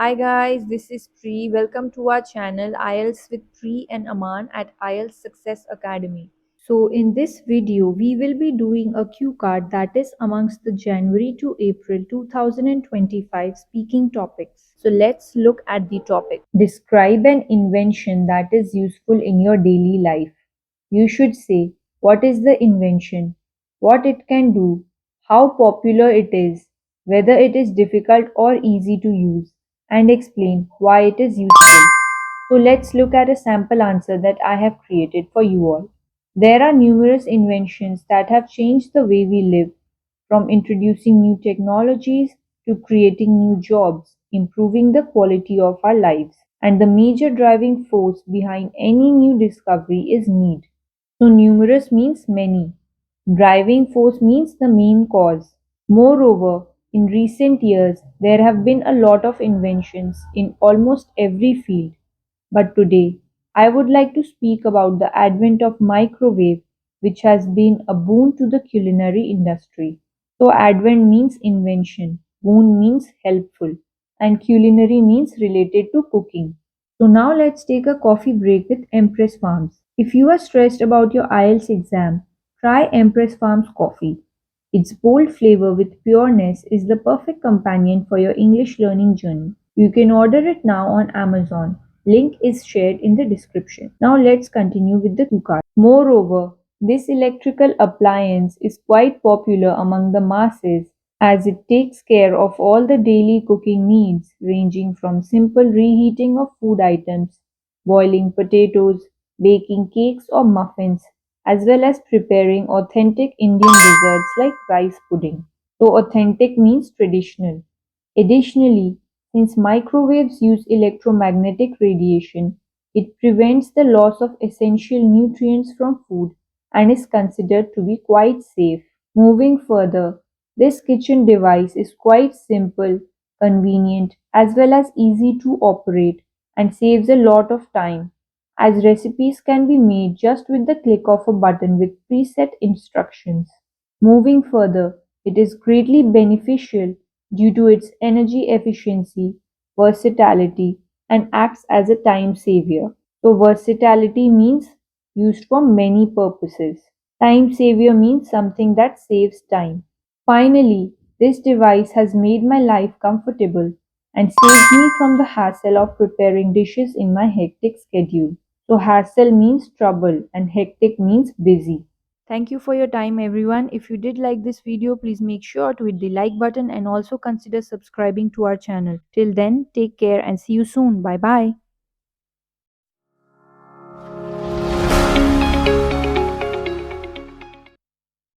Hi guys, this is Pri. Welcome to our channel IELTS with Pri and Aman at IELTS Success Academy. So in this video, we will be doing a cue card that is amongst the January to April 2025 speaking topics. So let's look at the topic. Describe an invention that is useful in your daily life. You should say, what is the invention? What it can do? How popular it is? Whether it is difficult or easy to use? And explain why it is useful. So let's look at a sample answer that I have created for you all. There are numerous inventions that have changed the way we live, from introducing new technologies to creating new jobs, improving the quality of our lives. And the major driving force behind any new discovery is need. So numerous means many. Driving force means the main cause. Moreover, in recent years, there have been a lot of inventions in almost every field. But today, I would like to speak about the advent of microwave, which has been a boon to the culinary industry. So advent means invention, boon means helpful, and culinary means related to cooking. So now let's take a coffee break with Empress Farms. If you are stressed about your IELTS exam, try Empress Farms coffee. Its bold flavor with pureness is the perfect companion for your English learning journey. You can order it now on Amazon. Link is shared in the description. Now let's continue with the cue card. Moreover, this electrical appliance is quite popular among the masses as it takes care of all the daily cooking needs ranging from simple reheating of food items, boiling potatoes, baking cakes or muffins, as well as preparing authentic Indian desserts like rice pudding. So authentic means traditional. Additionally, since microwaves use electromagnetic radiation, it prevents the loss of essential nutrients from food and is considered to be quite safe. Moving further, this kitchen device is quite simple, convenient, as well as easy to operate and saves a lot of time, as recipes can be made just with the click of a button with preset instructions. Moving further, it is greatly beneficial due to its energy efficiency, versatility, and acts as a time savior. So, versatility means used for many purposes. Time savior means something that saves time. Finally, this device has made my life comfortable and saved me from the hassle of preparing dishes in my hectic schedule. So, hassle means trouble and hectic means busy. Thank you for your time, everyone. If you did like this video, please make sure to hit the like button and also consider subscribing to our channel. Till then, take care and see you soon. Bye bye.